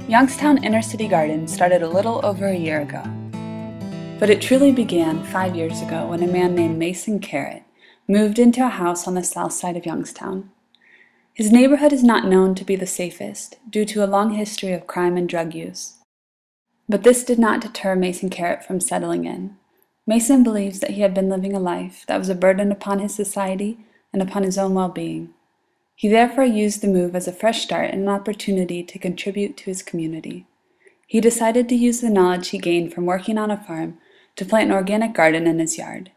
Youngstown Inner City Garden started a little over a year ago. But it truly began 5 years ago when a man named Mason Carrot moved into a house on the south side of Youngstown. His neighborhood is not known to be the safest due to a long history of crime and drug use. But this did not deter Mason Carrot from settling in. Mason believes that he had been living a life that was a burden upon his society and upon his own well-being. He therefore used the move as a fresh start and an opportunity to contribute to his community. He decided to use the knowledge he gained from working on a farm to plant an organic garden in his yard.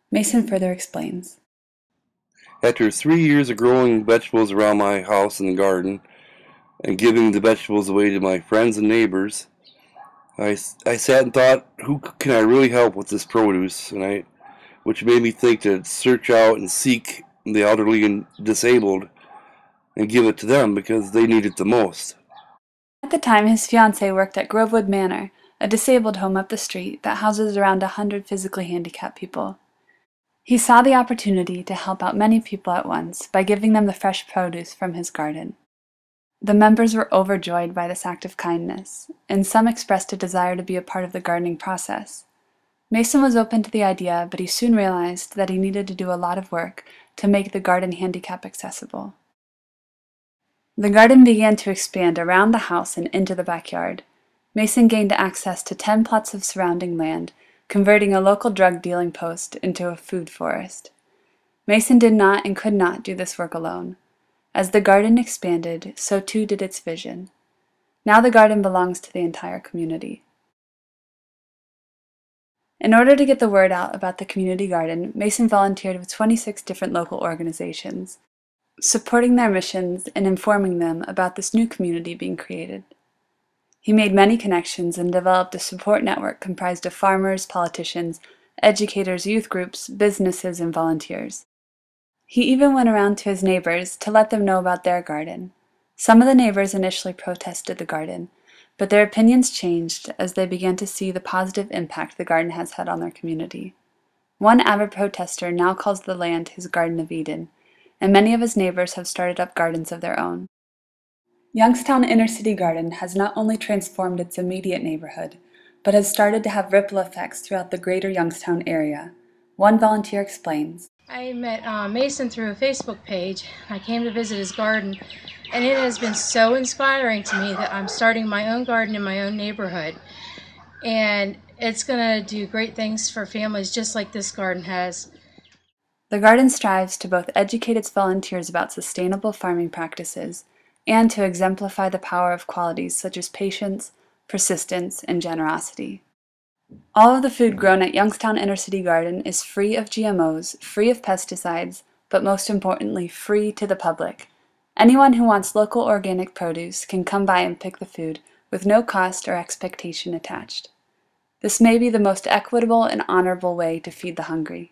Mason further explains. After 3 years of growing vegetables around my house and the garden and giving the vegetables away to my friends and neighbors, I sat and thought, who can I really help with this produce? Which made me think to search out and seek the elderly and disabled and give it to them because they need it the most. At the time, his fiancée worked at Grovewood Manor, a disabled home up the street that houses around 100 physically handicapped people. He saw the opportunity to help out many people at once by giving them the fresh produce from his garden. The members were overjoyed by this act of kindness, and some expressed a desire to be a part of the gardening process. Mason was open to the idea, but he soon realized that he needed to do a lot of work to make the garden handicap accessible. The garden began to expand around the house and into the backyard. Mason gained access to 10 plots of surrounding land, converting a local drug dealing post into a food forest. Mason did not and could not do this work alone. As the garden expanded, so too did its vision. Now the garden belongs to the entire community. In order to get the word out about the community garden, Mason volunteered with 26 different local organizations, supporting their missions and informing them about this new community being created. He made many connections and developed a support network comprised of farmers, politicians, educators, youth groups, businesses, and volunteers. He even went around to his neighbors to let them know about their garden. Some of the neighbors initially protested the garden, but their opinions changed as they began to see the positive impact the garden has had on their community. One avid protester now calls the land his Garden of Eden, and many of his neighbors have started up gardens of their own. Youngstown Inner City Garden has not only transformed its immediate neighborhood, but has started to have ripple effects throughout the greater Youngstown area. One volunteer explains. I met Mason through a Facebook page. I came to visit his garden, and it has been so inspiring to me that I'm starting my own garden in my own neighborhood. And it's going to do great things for families just like this garden has. The garden strives to both educate its volunteers about sustainable farming practices and to exemplify the power of qualities such as patience, persistence, and generosity. All of the food grown at Youngstown Inner City Garden is free of GMOs, free of pesticides, but most importantly, free to the public. Anyone who wants local organic produce can come by and pick the food with no cost or expectation attached. This may be the most equitable and honorable way to feed the hungry.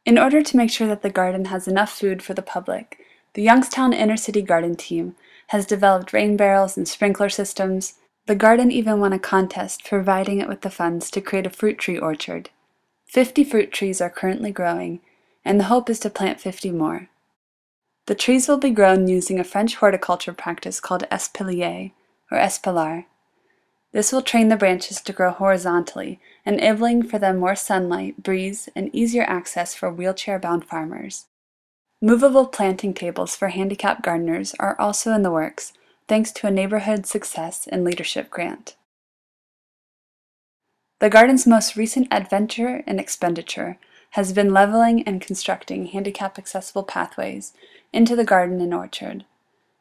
In order to make sure that the garden has enough food for the public, the Youngstown Inner City Garden team has developed rain barrels and sprinkler systems. The garden even won a contest providing it with the funds to create a fruit tree orchard. 50 fruit trees are currently growing, and the hope is to plant 50 more. The trees will be grown using a French horticulture practice called espalier, or espalier. This will train the branches to grow horizontally, enabling for them more sunlight, breeze, and easier access for wheelchair-bound farmers. Movable planting tables for handicapped gardeners are also in the works, thanks to a Neighborhood Success and Leadership grant. The garden's most recent adventure and expenditure has been leveling and constructing handicap-accessible pathways into the garden and orchard.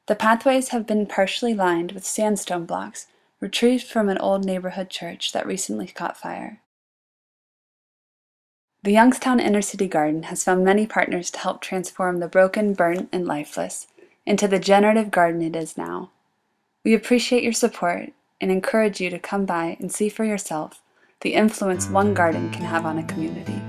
The pathways have been partially lined with sandstone blocks retrieved from an old neighborhood church that recently caught fire. The Youngstown Inner City Garden has found many partners to help transform the broken, burnt, and lifeless into the generative garden it is now. We appreciate your support and encourage you to come by and see for yourself the influence one garden can have on a community.